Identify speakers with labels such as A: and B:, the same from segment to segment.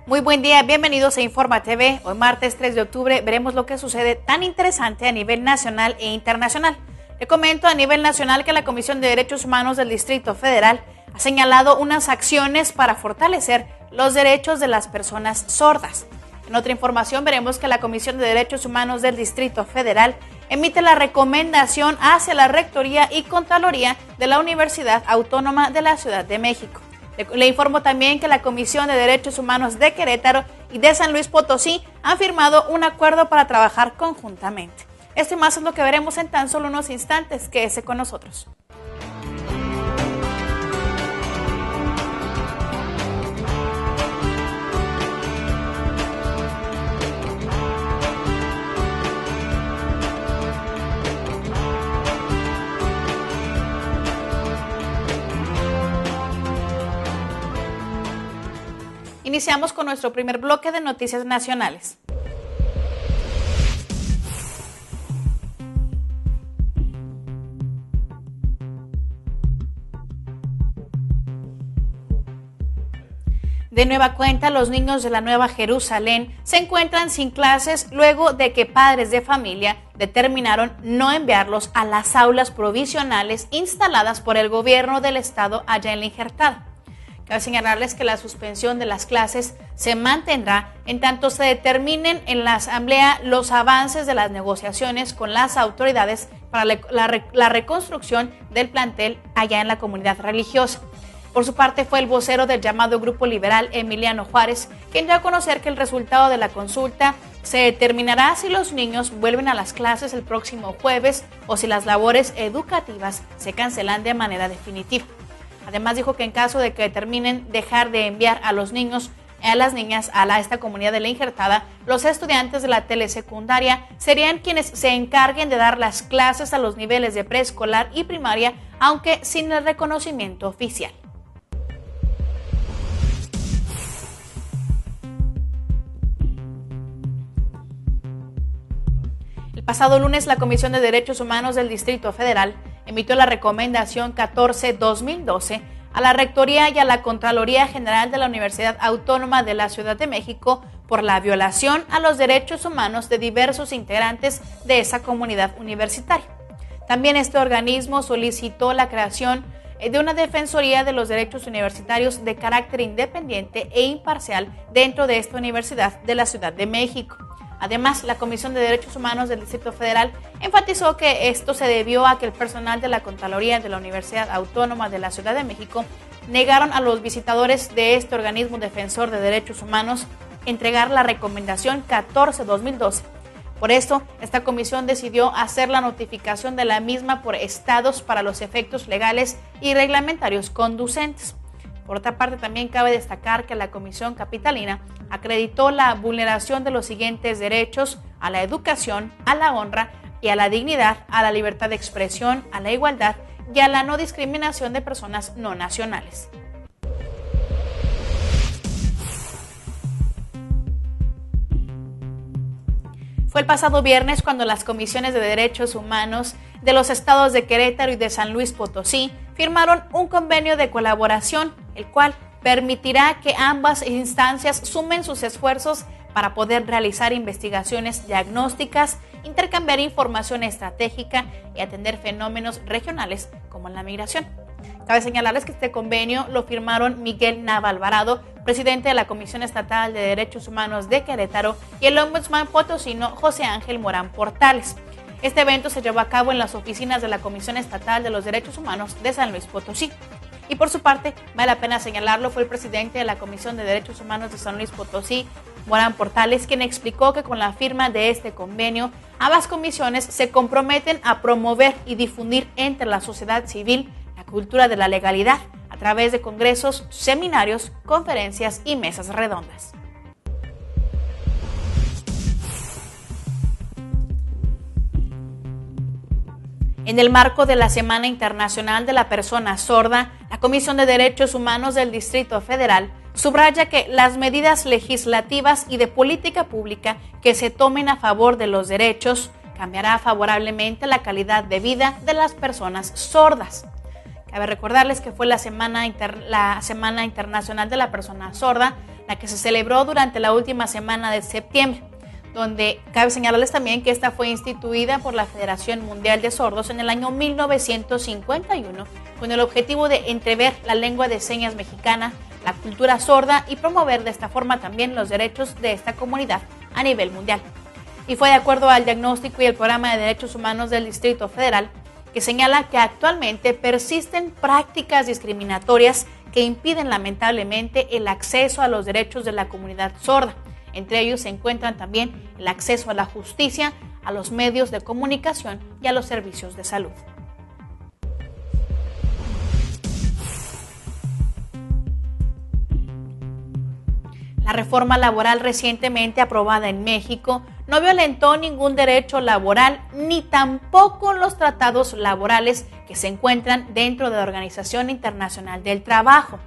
A: Muy buen día, bienvenidos a Informa TV. Hoy martes 3 de octubre veremos lo que sucede tan interesante a nivel nacional e internacional. Le comento a nivel nacional que la Comisión de Derechos Humanos del Distrito Federal ha señalado unas acciones para fortalecer los derechos de las personas sordas. En otra información veremos que la Comisión de Derechos Humanos del Distrito Federal emite la recomendación hacia la Rectoría y Contraloría de la Universidad Autónoma de la Ciudad de México. Le informo también que la Comisión de Derechos Humanos de Querétaro y de San Luis Potosí han firmado un acuerdo para trabajar conjuntamente. Esto y más es lo que veremos en tan solo unos instantes. Quédese con nosotros. Iniciamos con nuestro primer bloque de noticias nacionales. De nueva cuenta, los niños de la Nueva Jerusalén se encuentran sin clases luego de que padres de familia determinaron no enviarlos a las aulas provisionales instaladas por el gobierno del estado allá en la Injertada. Cabe señalarles que la suspensión de las clases se mantendrá en tanto se determinen en la asamblea los avances de las negociaciones con las autoridades para la reconstrucción del plantel allá en la comunidad religiosa. Por su parte, fue el vocero del llamado Grupo Liberal, Emiliano Juárez, quien dio a conocer que el resultado de la consulta se determinará si los niños vuelven a las clases el próximo jueves o si las labores educativas se cancelan de manera definitiva. Además, dijo que en caso de que determinen dejar de enviar a los niños a las niñas a esta comunidad de la Injertada, los estudiantes de la telesecundaria serían quienes se encarguen de dar las clases a los niveles de preescolar y primaria, aunque sin el reconocimiento oficial. El pasado lunes, la Comisión de Derechos Humanos del Distrito Federal emitió la recomendación 14-2012 a la Rectoría y a la Contraloría General de la Universidad Autónoma de la Ciudad de México por la violación a los derechos humanos de diversos integrantes de esa comunidad universitaria. También este organismo solicitó la creación de una Defensoría de los Derechos Universitarios de carácter independiente e imparcial dentro de esta Universidad de la Ciudad de México. Además, la Comisión de Derechos Humanos del Distrito Federal enfatizó que esto se debió a que el personal de la Contraloría de la Universidad Autónoma de la Ciudad de México negaron a los visitadores de este organismo defensor de derechos humanos entregar la recomendación 14-2012. Por esto, esta comisión decidió hacer la notificación de la misma por estados para los efectos legales y reglamentarios conducentes. Por otra parte, también cabe destacar que la Comisión Capitalina acreditó la vulneración de los siguientes derechos: a la educación, a la honra y a la dignidad, a la libertad de expresión, a la igualdad y a la no discriminación de personas no nacionales. Fue el pasado viernes cuando las comisiones de derechos humanos de los estados de Querétaro y de San Luis Potosí firmaron un convenio de colaboración, el cual permitirá que ambas instancias sumen sus esfuerzos para poder realizar investigaciones diagnósticas, intercambiar información estratégica y atender fenómenos regionales como la migración. Cabe señalarles que este convenio lo firmaron Miguel Nava Alvarado, presidente de la Comisión Estatal de Derechos Humanos de Querétaro, y el ombudsman potosino José Ángel Morán Portales. Este evento se llevó a cabo en las oficinas de la Comisión Estatal de los Derechos Humanos de San Luis Potosí. Y por su parte, vale la pena señalarlo, fue el presidente de la Comisión de Derechos Humanos de San Luis Potosí, Morán Portales, quien explicó que con la firma de este convenio, ambas comisiones se comprometen a promover y difundir entre la sociedad civil la cultura de la legalidad a través de congresos, seminarios, conferencias y mesas redondas. En el marco de la Semana Internacional de la Persona Sorda, la Comisión de Derechos Humanos del Distrito Federal subraya que las medidas legislativas y de política pública que se tomen a favor de los derechos cambiará favorablemente la calidad de vida de las personas sordas. Cabe recordarles que fue la Semana Internacional de la Persona Sorda, la que se celebró durante la última semana de septiembre, donde cabe señalarles también que esta fue instituida por la Federación Mundial de Sordos en el año 1951 con el objetivo de entrever la lengua de señas mexicana, la cultura sorda y promover de esta forma también los derechos de esta comunidad a nivel mundial. Y fue de acuerdo al diagnóstico y el programa de derechos humanos del Distrito Federal, que señala que actualmente persisten prácticas discriminatorias que impiden lamentablemente el acceso a los derechos de la comunidad sorda. Entre ellos se encuentran también el acceso a la justicia, a los medios de comunicación y a los servicios de salud. La reforma laboral recientemente aprobada en México no violentó ningún derecho laboral ni tampoco los tratados laborales que se encuentran dentro de la Organización Internacional del Trabajo.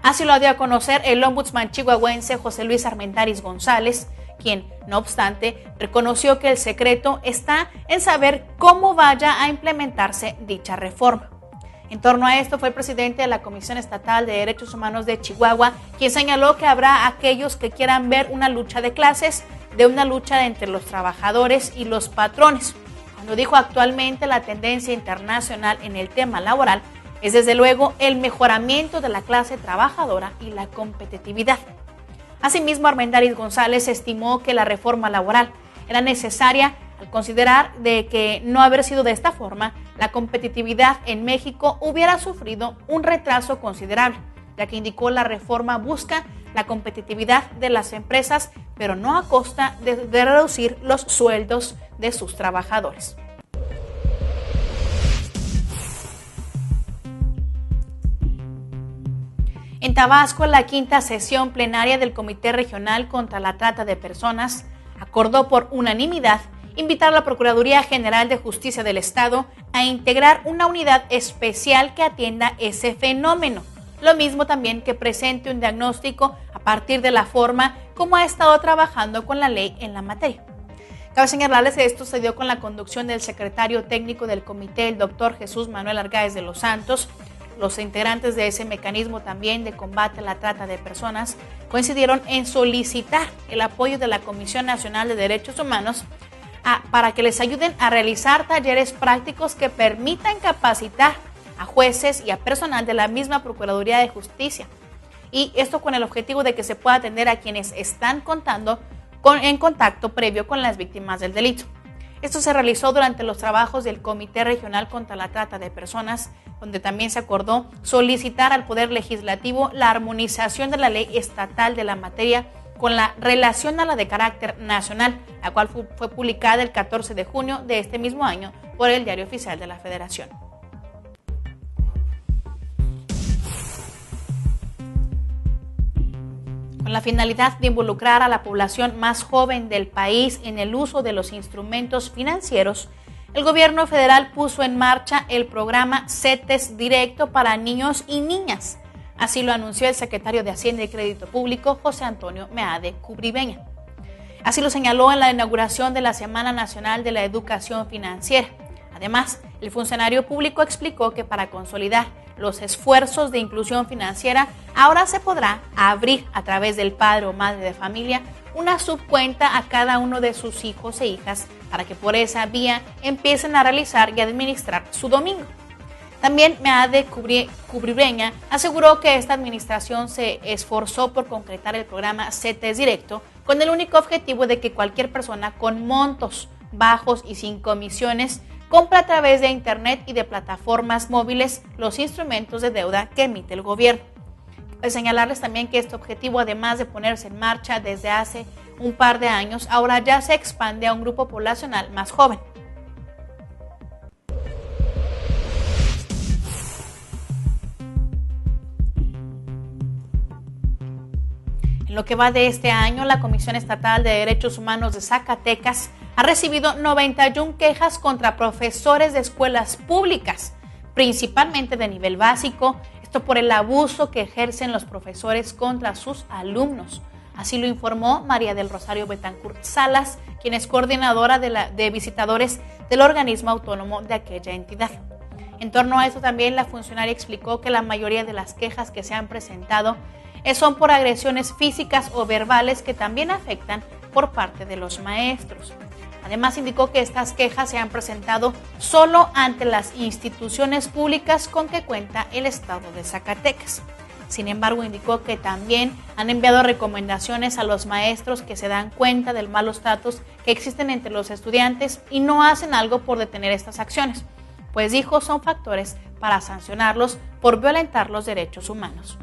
A: Así lo dio a conocer el ombudsman chihuahuense José Luis Armendáriz González, quien, no obstante, reconoció que el secreto está en saber cómo vaya a implementarse dicha reforma. En torno a esto fue el presidente de la Comisión Estatal de Derechos Humanos de Chihuahua, quien señaló que habrá aquellos que quieran ver una lucha de clases, de una lucha entre los trabajadores y los patrones. Cuando dijo actualmente la tendencia internacional en el tema laboral es desde luego el mejoramiento de la clase trabajadora y la competitividad. Asimismo, Armendáriz González estimó que la reforma laboral era necesaria al considerar de que no haber sido de esta forma, la competitividad en México hubiera sufrido un retraso considerable, ya que indicó la reforma busca la competitividad de las empresas, pero no a costa de reducir los sueldos de sus trabajadores. En Tabasco, la quinta sesión plenaria del Comité Regional contra la Trata de Personas acordó por unanimidad invitar a la Procuraduría General de Justicia del Estado a integrar una unidad especial que atienda ese fenómeno. Lo mismo también que presente un diagnóstico a partir de la forma como ha estado trabajando con la ley en la materia. Cabe señalarles que esto se dio con la conducción del secretario técnico del comité, el doctor Jesús Manuel Argáez de los Santos. Los integrantes de ese mecanismo también de combate a la trata de personas coincidieron en solicitar el apoyo de la Comisión Nacional de Derechos Humanos para que les ayuden a realizar talleres prácticos que permitan capacitar a jueces y a personal de la misma Procuraduría de Justicia. Y esto con el objetivo de que se pueda atender a quienes están en contacto previo con las víctimas del delito. Esto se realizó durante los trabajos del Comité Regional contra la Trata de Personas, donde también se acordó solicitar al Poder Legislativo la armonización de la ley estatal de la materia con la relación a la de carácter nacional, la cual fue publicada el 14 de junio de este mismo año por el Diario Oficial de la Federación. Con la finalidad de involucrar a la población más joven del país en el uso de los instrumentos financieros, el gobierno federal puso en marcha el programa CETES Directo para niños y niñas. Así lo anunció el secretario de Hacienda y Crédito Público, José Antonio Meade Cubribeña. Así lo señaló en la inauguración de la Semana Nacional de la Educación Financiera. Además, el funcionario público explicó que para consolidar los esfuerzos de inclusión financiera, ahora se podrá abrir a través del padre o madre de familia una subcuenta a cada uno de sus hijos e hijas para que por esa vía empiecen a realizar y administrar su domingo. También Meade Cubribeña aseguró que esta administración se esforzó por concretar el programa CETES Directo con el único objetivo de que cualquier persona con montos bajos y sin comisiones compra a través de Internet y de plataformas móviles los instrumentos de deuda que emite el gobierno. Al señalarles también que este objetivo, además de ponerse en marcha desde hace un par de años, ahora ya se expande a un grupo poblacional más joven. En lo que va de este año, la Comisión Estatal de Derechos Humanos de Zacatecas ha recibido 91 quejas contra profesores de escuelas públicas, principalmente de nivel básico, esto por el abuso que ejercen los profesores contra sus alumnos. Así lo informó María del Rosario Betancourt Salas, quien es coordinadora de visitadores del organismo autónomo de aquella entidad. En torno a eso también la funcionaria explicó que la mayoría de las quejas que se han presentado son por agresiones físicas o verbales que también afectan por parte de los maestros. Además, indicó que estas quejas se han presentado solo ante las instituciones públicas con que cuenta el estado de Zacatecas. Sin embargo, indicó que también han enviado recomendaciones a los maestros que se dan cuenta del malos tratos que existen entre los estudiantes y no hacen algo por detener estas acciones, pues dijo son factores para sancionarlos por violentar los derechos humanos.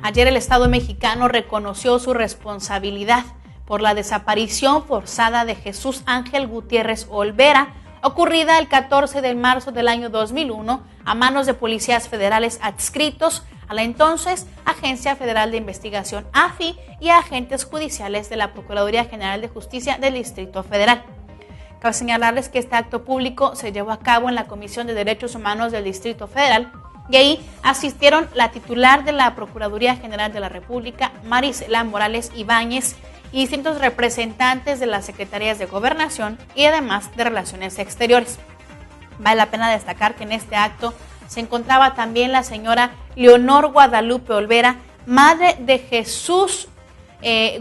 A: Ayer el Estado mexicano reconoció su responsabilidad por la desaparición forzada de Jesús Ángel Gutiérrez Olvera, ocurrida el 14 de marzo del año 2001 a manos de policías federales adscritos a la entonces Agencia Federal de Investigación AFI y a agentes judiciales de la Procuraduría General de Justicia del Distrito Federal. Cabe señalarles que este acto público se llevó a cabo en la Comisión de Derechos Humanos del Distrito Federal y ahí asistieron la titular de la Procuraduría General de la República, Marisela Morales Ibáñez, y distintos representantes de las Secretarías de Gobernación y además de Relaciones Exteriores. Vale la pena destacar que en este acto se encontraba también la señora Leonor Guadalupe Olvera, madre de Jesús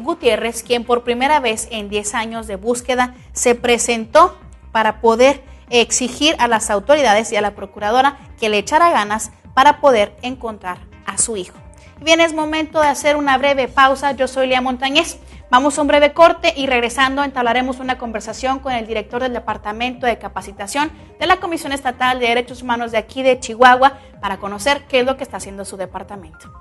A: Gutiérrez, quien por primera vez en 10 años de búsqueda se presentó para poder exigir a las autoridades y a la procuradora que le echara ganas para poder encontrar a su hijo. Bien, es momento de hacer una breve pausa. Yo soy Lía Montañez. Vamos a un breve corte y regresando entablaremos una conversación con el director del Departamento de Capacitación de la Comisión Estatal de Derechos Humanos de aquí de Chihuahua para conocer qué es lo que está haciendo su departamento.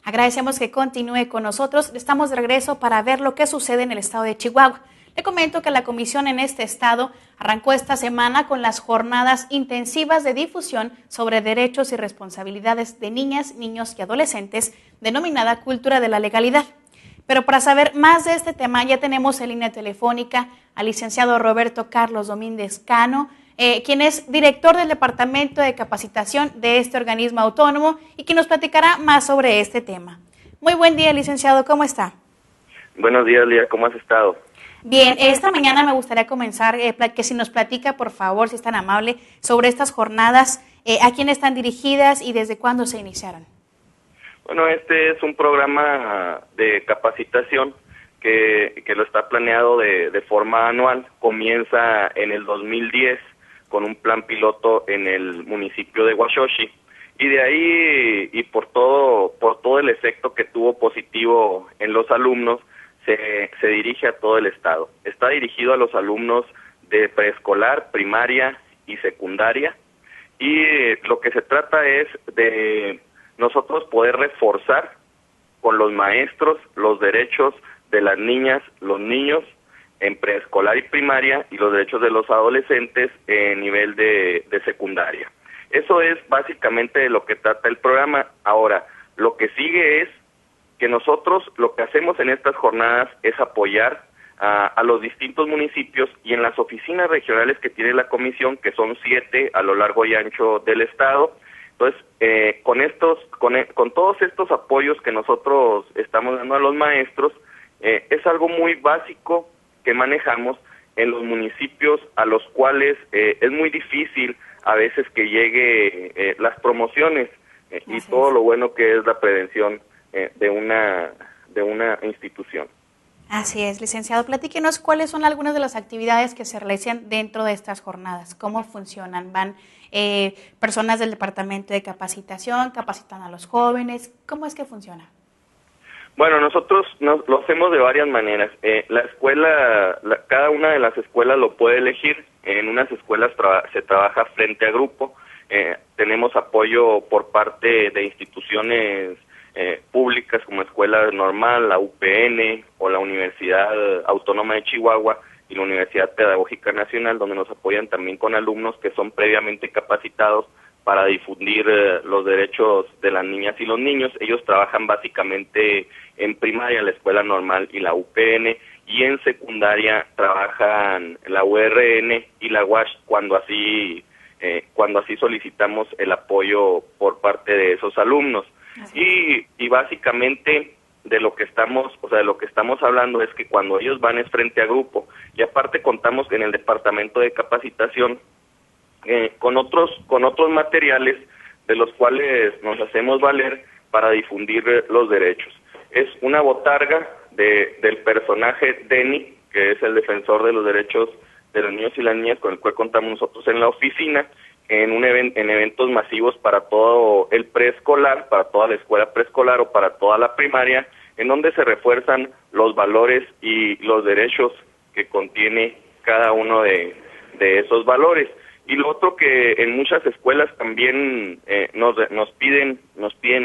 A: Agradecemos que continúe con nosotros. Estamos de regreso para ver lo que sucede en el estado de Chihuahua. Le comento que la comisión en este estado arrancó esta semana con las jornadas intensivas de difusión sobre derechos y responsabilidades de niñas, niños y adolescentes, denominada Cultura de la Legalidad. Pero para saber más de este tema ya tenemos en línea telefónica al licenciado Roberto Carlos Domínguez Cano, quien es director del Departamento de Capacitación de este organismo autónomo y quien nos platicará más sobre este tema. Muy buen día, licenciado, ¿cómo está?
B: Buenos días, Lía, ¿cómo has estado?
A: Bien, esta mañana me gustaría comenzar, que si nos platica, por favor, si es tan amable, sobre estas jornadas, a quién están dirigidas y desde cuándo se iniciaron.
B: Bueno, este es un programa de capacitación que lo está planeado de forma anual. Comienza en el 2010 con un plan piloto en el municipio de Huachochi, y de ahí y por todo el efecto que tuvo positivo en los alumnos, se dirige a todo el estado. Está dirigido a los alumnos de preescolar, primaria y secundaria, y lo que se trata es de nosotros poder reforzar con los maestros los derechos de las niñas, los niños en preescolar y primaria y los derechos de los adolescentes en nivel de secundaria. Eso es básicamente de lo que trata el programa. Ahora, lo que sigue es que nosotros lo que hacemos en estas jornadas es apoyar a los distintos municipios y en las oficinas regionales que tiene la comisión, que son 7 a lo largo y ancho del estado. Entonces, con todos estos apoyos que nosotros estamos dando a los maestros, es algo muy básico que manejamos en los municipios a los cuales es muy difícil a veces que llegue las promociones y todo lo bueno que es la prevención de una institución.
A: Así es, licenciado. Platíquenos cuáles son algunas de las actividades que se realizan dentro de estas jornadas, cómo funcionan, van personas del Departamento de Capacitación, capacitan a los jóvenes, ¿cómo es que funciona?
B: Bueno, nosotros lo hacemos de varias maneras. La escuela, cada una de las escuelas lo puede elegir. En unas escuelas se trabaja frente a grupo. Tenemos apoyo por parte de instituciones públicas como Escuela Normal, la UPN o la Universidad Autónoma de Chihuahua y la Universidad Pedagógica Nacional, donde nos apoyan también con alumnos que son previamente capacitados para difundir los derechos de las niñas y los niños. Ellos trabajan básicamente en primaria, la Escuela Normal y la UPN, y en secundaria trabajan la URN y la UASH cuando así solicitamos el apoyo por parte de esos alumnos. Y básicamente de lo que estamos hablando es que cuando ellos van es frente a grupo, y aparte contamos en el departamento de capacitación con otros materiales de los cuales nos hacemos valer para difundir los derechos. Es una botarga del personaje Denny, que es el defensor de los derechos de los niños y las niñas, con el cual contamos nosotros en la oficina, en eventos masivos para todo el preescolar, para toda la escuela preescolar o para toda la primaria, en donde se refuerzan los valores y los derechos que contiene cada uno de esos valores. Y lo otro que en muchas escuelas también nos piden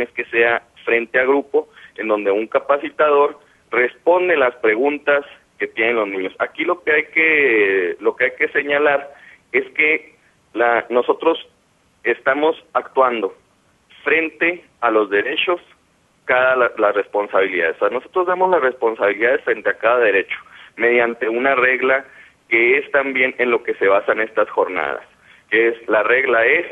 B: es que sea frente a grupo, en donde un capacitador responde las preguntas que tienen los niños. Aquí lo que hay que señalar es que nosotros estamos actuando frente a los derechos, las responsabilidades. O sea, nosotros damos las responsabilidades frente a cada derecho, mediante una regla que es también en lo que se basan estas jornadas. La regla es,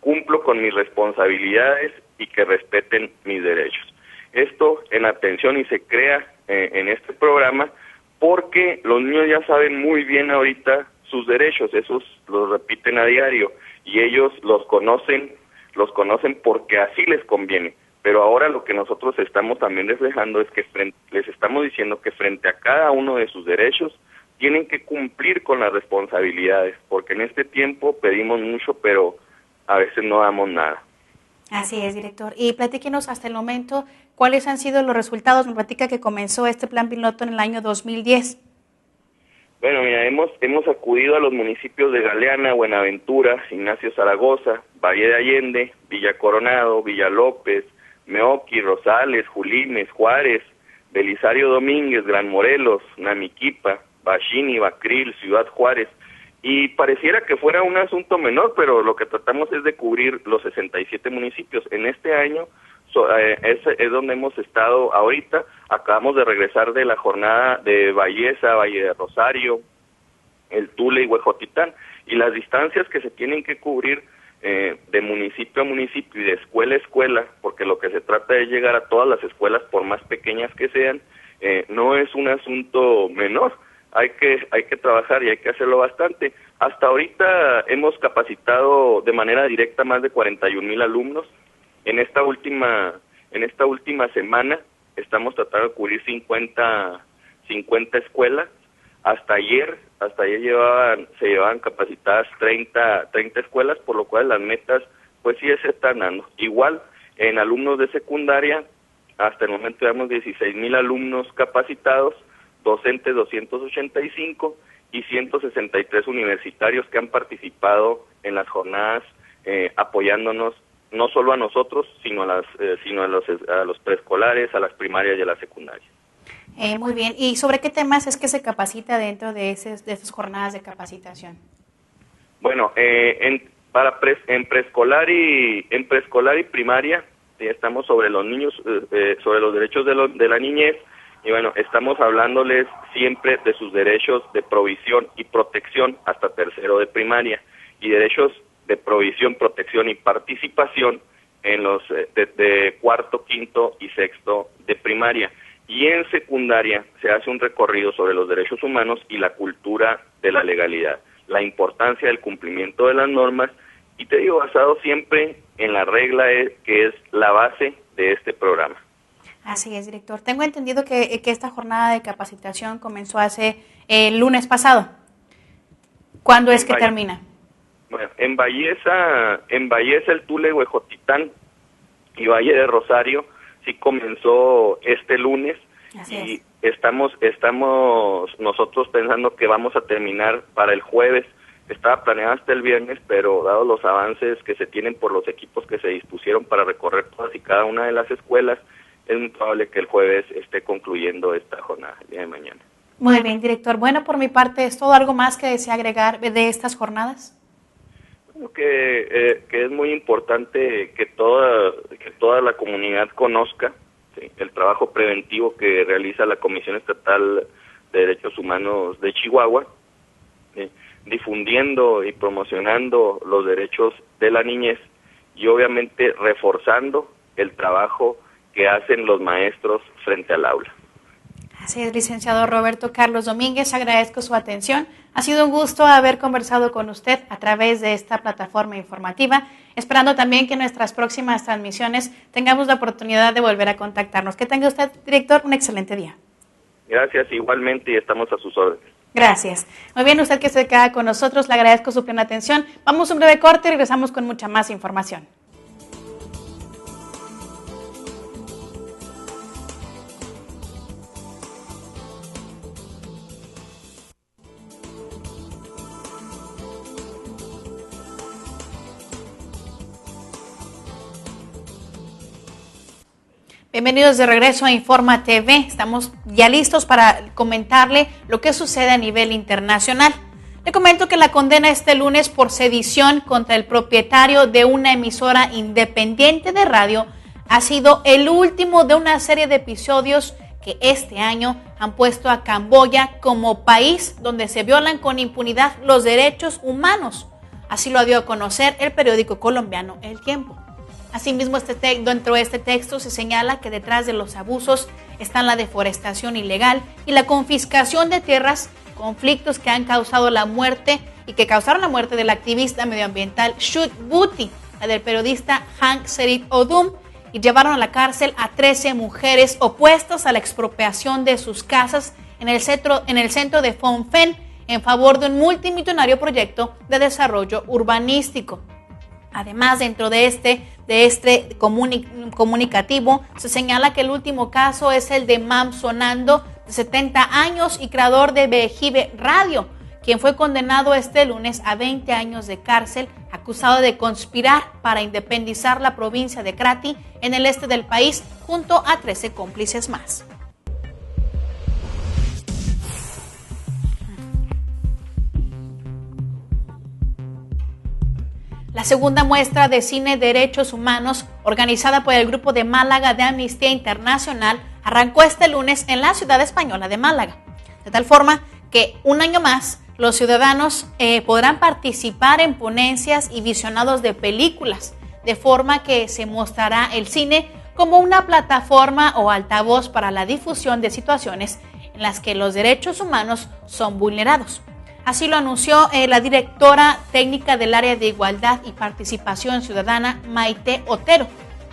B: cumplo con mis responsabilidades y que respeten mis derechos. Esto en atención y se crea en este programa porque los niños ya saben muy bien ahorita sus derechos, esos los repiten a diario y ellos los conocen porque así les conviene. Pero ahora lo que nosotros estamos también reflejando es que les estamos diciendo que frente a cada uno de sus derechos tienen que cumplir con las responsabilidades, porque en este tiempo pedimos mucho, pero a veces no damos nada.
A: Así es, director. Y platíquenos hasta el momento, ¿cuáles han sido los resultados? Me platica que comenzó este plan piloto en el año 2010.
B: Bueno, mira, hemos acudido a los municipios de Galeana, Buenaventura, Ignacio Zaragoza, Valle de Allende, Villa Coronado, Villa López, Meoqui, Rosales, Julines, Juárez, Belisario Domínguez, Gran Morelos, Namiquipa, Baxini, Bacril, Ciudad Juárez, y pareciera que fuera un asunto menor, pero lo que tratamos es de cubrir los 67 municipios. En este año es donde hemos estado ahorita. Acabamos de regresar de la jornada de Ballesa, Valle de Rosario, el Tule y Huejotitán, y las distancias que se tienen que cubrir de municipio a municipio y de escuela a escuela, porque lo que se trata es llegar a todas las escuelas, por más pequeñas que sean, no es un asunto menor. Hay que trabajar y hay que hacerlo bastante. Hasta ahorita hemos capacitado de manera directa más de 41,000 alumnos. En esta última semana estamos tratando de cubrir 50 escuelas. Hasta ayer se llevaban capacitadas 30 escuelas, por lo cual las metas pues sí se están dando. Igual en alumnos de secundaria, hasta el momento tenemos 16,000 alumnos capacitados, docentes 285 y 163 universitarios que han participado en las jornadas apoyándonos no solo a nosotros, sino a los preescolares, a las primarias y a las secundarias.
A: Muy bien. ¿Y sobre qué temas es que se capacita dentro de esas jornadas de capacitación?
B: Bueno, en preescolar y primaria estamos sobre los niños, sobre los derechos de la niñez. Y bueno, estamos hablándoles siempre de sus derechos de provisión y protección hasta tercero de primaria, y derechos de provisión, protección y participación en los de cuarto, quinto y sexto de primaria. Y en secundaria se hace un recorrido sobre los derechos humanos y la cultura de la legalidad, la importancia del cumplimiento de las normas, y te digo, basado siempre en la regla que es la base de este programa.
A: Así es, director. Tengo entendido que esta jornada de capacitación comenzó hace el lunes pasado. ¿Cuándo es que termina?
B: Bueno, en Ballesa, el Tule, Huejotitán y Valle de Rosario sí comenzó este lunes.
A: Así
B: y
A: es.
B: estamos nosotros pensando que vamos a terminar para el jueves. Estaba planeado hasta el viernes, pero dados los avances que se tienen por los equipos que se dispusieron para recorrer todas y cada una de las escuelas, es muy probable que el jueves esté concluyendo esta jornada, el día de mañana.
A: Muy bien, director. Bueno, por mi parte, ¿es todo algo más que desea agregar de estas jornadas?
B: Creo que es muy importante que toda la comunidad conozca, ¿sí?, el trabajo preventivo que realiza la Comisión Estatal de Derechos Humanos de Chihuahua, difundiendo y promocionando los derechos de la niñez y obviamente reforzando el trabajo que hacen los maestros frente al aula.
A: Así es, licenciado Roberto Carlos Domínguez, agradezco su atención. Ha sido un gusto haber conversado con usted a través de esta plataforma informativa, esperando también que en nuestras próximas transmisiones tengamos la oportunidad de volver a contactarnos. Que tenga usted, director, un excelente día.
B: Gracias, igualmente, y estamos a sus órdenes.
A: Gracias. Muy bien, usted que se queda con nosotros, le agradezco su plena atención. Vamos a un breve corte y regresamos con mucha más información. Bienvenidos de regreso a Informa TV. Estamos ya listos para comentarle lo que sucede a nivel internacional. Le comento que la condena este lunes por sedición contra el propietario de una emisora independiente de radio ha sido el último de una serie de episodios que este año han puesto a Camboya como país donde se violan con impunidad los derechos humanos. Así lo dio a conocer el periódico colombiano El Tiempo. Asimismo, dentro de este texto se señala que detrás de los abusos están la deforestación ilegal y la confiscación de tierras, conflictos que han causado la muerte y que causaron la muerte del activista medioambiental Shut Buti, la del periodista Hank Serit Odum, y llevaron a la cárcel a 13 mujeres opuestas a la expropiación de sus casas en el centro de Phnom Penh en favor de un multimillonario proyecto de desarrollo urbanístico. Además, dentro de este comunicativo, se señala que el último caso es el de Mam Sonando, de 70 años y creador de Vejive Radio, quien fue condenado este lunes a 20 años de cárcel, acusado de conspirar para independizar la provincia de Krati en el este del país, junto a 13 cómplices más. La segunda muestra de cine Derechos Humanos, organizada por el Grupo de Málaga de Amnistía Internacional, arrancó este lunes en la ciudad española de Málaga. De tal forma que un año más los ciudadanos podrán participar en ponencias y visionados de películas, de forma que se mostrará el cine como una plataforma o altavoz para la difusión de situaciones en las que los derechos humanos son vulnerados. Así lo anunció la directora técnica del área de Igualdad y Participación Ciudadana, Maite Otero,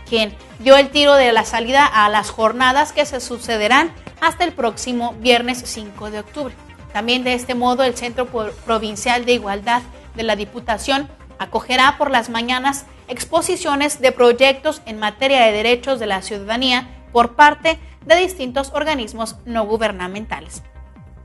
A: quien dio el tiro de la salida a las jornadas que se sucederán hasta el próximo viernes 5 de octubre. También de este modo el Centro Provincial de Igualdad de la Diputación acogerá por las mañanas exposiciones de proyectos en materia de derechos de la ciudadanía por parte de distintos organismos no gubernamentales.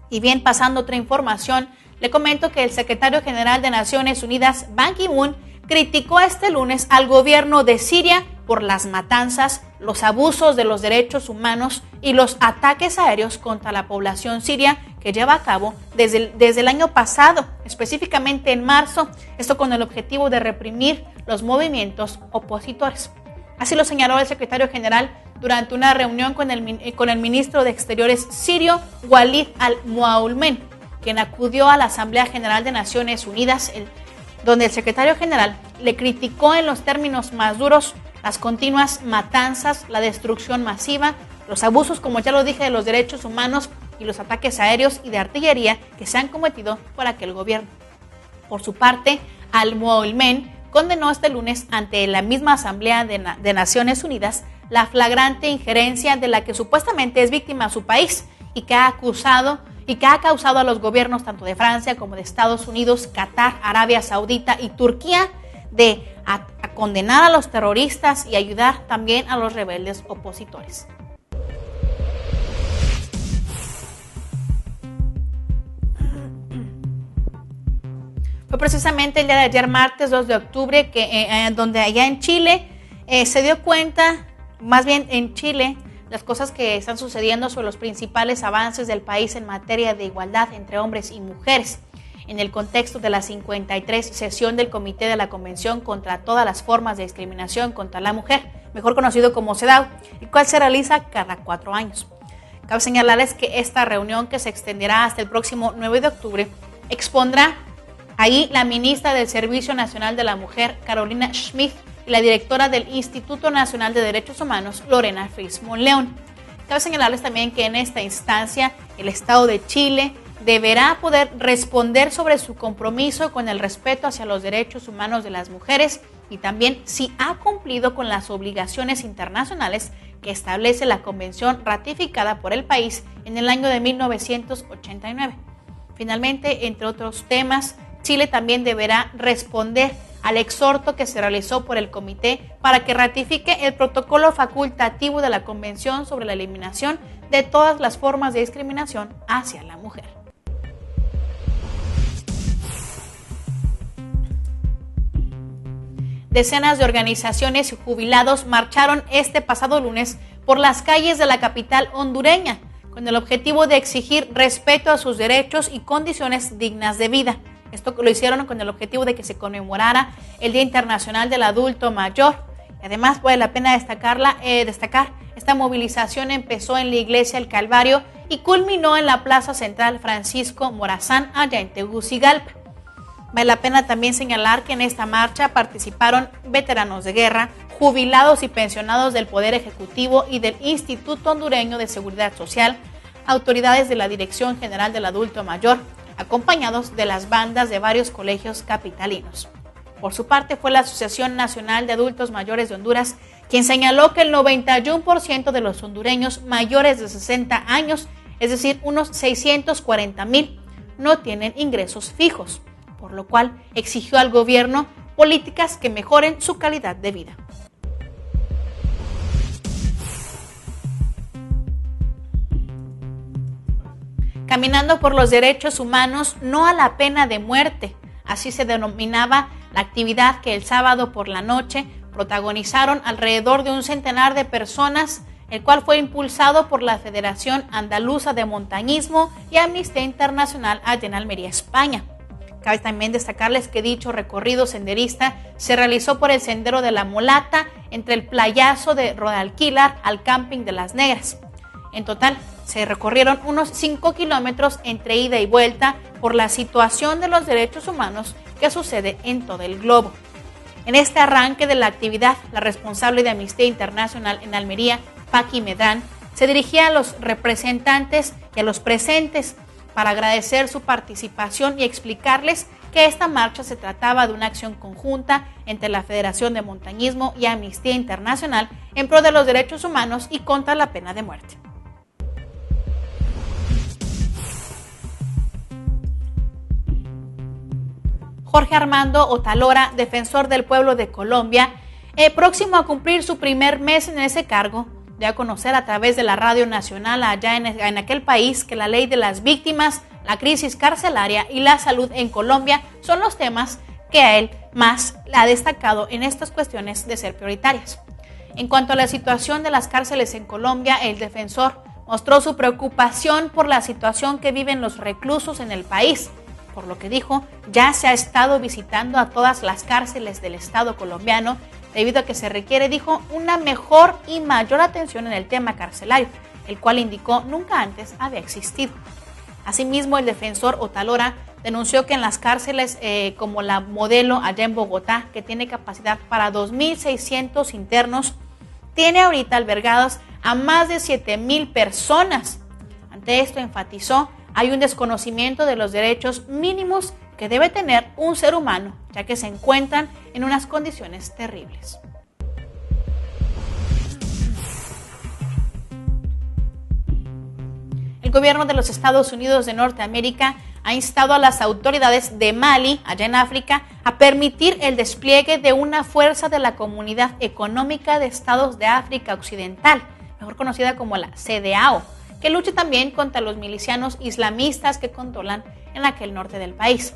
A: Y bien, pasando a otra información, le comento que el secretario general de Naciones Unidas, Ban Ki-moon, criticó este lunes al gobierno de Siria por las matanzas, los abusos de los derechos humanos y los ataques aéreos contra la población siria que lleva a cabo desde el año pasado, específicamente en marzo, esto con el objetivo de reprimir los movimientos opositores. Así lo señaló el secretario general durante una reunión con el ministro de Exteriores sirio, Walid al-Muaulmen, quien acudió a la Asamblea General de Naciones Unidas, donde el secretario general le criticó en los términos más duros las continuas matanzas, la destrucción masiva, los abusos, como ya lo dije, de los derechos humanos y los ataques aéreos y de artillería que se han cometido por aquel gobierno. Por su parte, al-Muaulmen condenó este lunes ante la misma Asamblea de Naciones Unidas la flagrante injerencia de la que supuestamente es víctima su país y que ha causado a los gobiernos tanto de Francia como de Estados Unidos, Qatar, Arabia Saudita y Turquía de a condenar a los terroristas y ayudar también a los rebeldes opositores. Fue precisamente el día de ayer, martes 2 de octubre, donde allá en Chile se dio cuenta, más bien en Chile, las cosas que están sucediendo sobre los principales avances del país en materia de igualdad entre hombres y mujeres, en el contexto de la 53 sesión del Comité de la Convención contra todas las formas de discriminación contra la mujer, mejor conocido como CEDAW, el cual se realiza cada 4 años. Cabe señalarles que esta reunión, que se extenderá hasta el próximo 9 de octubre, expondrá ahí la ministra del Servicio Nacional de la Mujer, Carolina Schmidt, y la directora del Instituto Nacional de Derechos Humanos, Lorena Fritz Monleón. Cabe señalarles también que en esta instancia el Estado de Chile deberá poder responder sobre su compromiso con el respeto hacia los derechos humanos de las mujeres y también si ha cumplido con las obligaciones internacionales que establece la convención ratificada por el país en el año de 1989. Finalmente, entre otros temas, Chile también deberá responder al exhorto que se realizó por el comité para que ratifique el protocolo facultativo de la Convención sobre la eliminación de todas las formas de discriminación hacia la mujer. Decenas de organizaciones y jubilados marcharon este pasado lunes por las calles de la capital hondureña con el objetivo de exigir respeto a sus derechos y condiciones dignas de vida. Esto lo hicieron con el objetivo de que se conmemorara el Día Internacional del Adulto Mayor. Y además vale la pena destacar, esta movilización empezó en la Iglesia El Calvario y culminó en la Plaza Central Francisco Morazán, allá en Tegucigalpa. Vale la pena también señalar que en esta marcha participaron veteranos de guerra, jubilados y pensionados del Poder Ejecutivo y del Instituto Hondureño de Seguridad Social, autoridades de la Dirección General del Adulto Mayor, acompañados de las bandas de varios colegios capitalinos. Por su parte, fue la Asociación Nacional de Adultos Mayores de Honduras quien señaló que el 91% de los hondureños mayores de 60 años, es decir, unos 640,000, no tienen ingresos fijos, por lo cual exigió al gobierno políticas que mejoren su calidad de vida. Caminando por los derechos humanos, no a la pena de muerte, así se denominaba la actividad que el sábado por la noche protagonizaron alrededor de un centenar de personas, el cual fue impulsado por la Federación Andaluza de Montañismo y Amnistía Internacional allá en Almería, España. Cabe también destacarles que dicho recorrido senderista se realizó por el Sendero de la Mulata, entre el playazo de Rodalquilar al Camping de las Negras. En total, se recorrieron unos 5 kilómetros entre ida y vuelta por la situación de los derechos humanos que sucede en todo el globo. En este arranque de la actividad, la responsable de Amnistía Internacional en Almería, Paqui Medán, se dirigía a los representantes y a los presentes para agradecer su participación y explicarles que esta marcha se trataba de una acción conjunta entre la Federación de Montañismo y Amnistía Internacional en pro de los derechos humanos y contra la pena de muerte. Jorge Armando Otalora, defensor del pueblo de Colombia, próximo a cumplir su primer mes en ese cargo, dio a conocer a través de la Radio Nacional allá en aquel país que la ley de las víctimas, la crisis carcelaria y la salud en Colombia son los temas que a él más ha destacado en estas cuestiones de ser prioritarias. En cuanto a la situación de las cárceles en Colombia, el defensor mostró su preocupación por la situación que viven los reclusos en el país, por lo que dijo, ya se ha estado visitando a todas las cárceles del Estado colombiano, debido a que se requiere, dijo, una mejor y mayor atención en el tema carcelario, el cual indicó nunca antes había existido. Asimismo, el defensor Otalora denunció que en las cárceles como la Modelo allá en Bogotá, que tiene capacidad para 2.600 internos, tiene ahorita albergados a más de 7,000 personas. Ante esto enfatizó, hay un desconocimiento de los derechos mínimos que debe tener un ser humano, ya que se encuentran en unas condiciones terribles. El gobierno de los Estados Unidos de Norteamérica ha instado a las autoridades de Mali, allá en África, a permitir el despliegue de una fuerza de la Comunidad Económica de Estados de África Occidental, mejor conocida como la CEDEAO, que luche también contra los milicianos islamistas que controlan en aquel norte del país.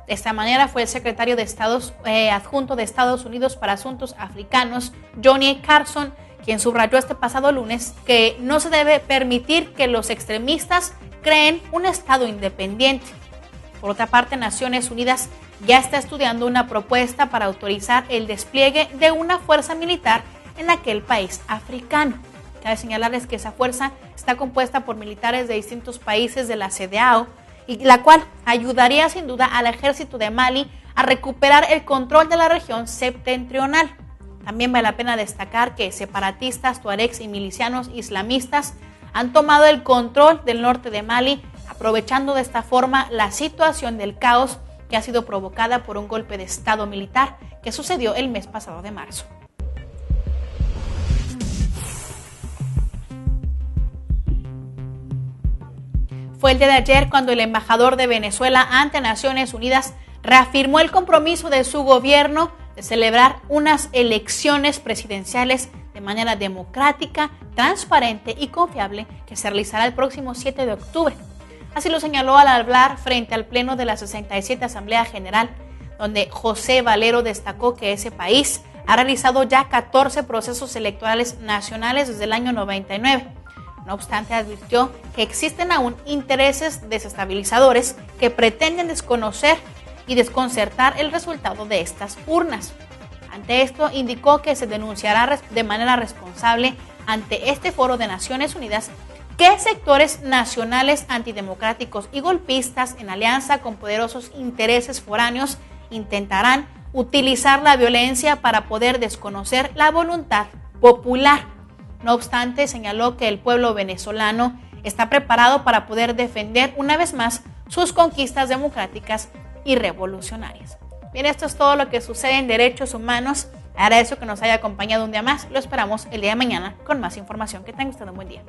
A: De esta manera fue el secretario de Estados adjunto de Estados Unidos para Asuntos Africanos, Johnny Carson, quien subrayó este pasado lunes que no se debe permitir que los extremistas creen un Estado independiente. Por otra parte, Naciones Unidas ya está estudiando una propuesta para autorizar el despliegue de una fuerza militar en aquel país africano. Cabe señalarles que esa fuerza está compuesta por militares de distintos países de la CEDEAO, y la cual ayudaría sin duda al ejército de Mali a recuperar el control de la región septentrional. También vale la pena destacar que separatistas, tuaregs y milicianos islamistas han tomado el control del norte de Mali, aprovechando de esta forma la situación del caos que ha sido provocada por un golpe de estado militar que sucedió el mes pasado de marzo. Fue el día de ayer cuando el embajador de Venezuela ante Naciones Unidas reafirmó el compromiso de su gobierno de celebrar unas elecciones presidenciales de manera democrática, transparente y confiable que se realizará el próximo 7 de octubre. Así lo señaló al hablar frente al Pleno de la 67 Asamblea General, donde José Valero destacó que ese país ha realizado ya 14 procesos electorales nacionales desde el año 99. No obstante, advirtió que existen aún intereses desestabilizadores que pretenden desconocer y desconcertar el resultado de estas urnas. Ante esto, indicó que se denunciará de manera responsable ante este foro de Naciones Unidas que sectores nacionales antidemocráticos y golpistas en alianza con poderosos intereses foráneos intentarán utilizar la violencia para poder desconocer la voluntad popular. No obstante, señaló que el pueblo venezolano está preparado para poder defender una vez más sus conquistas democráticas y revolucionarias. Bien, esto es todo lo que sucede en derechos humanos. Agradezco que nos haya acompañado un día más. Lo esperamos el día de mañana con más información. Que tenga usted un buen día.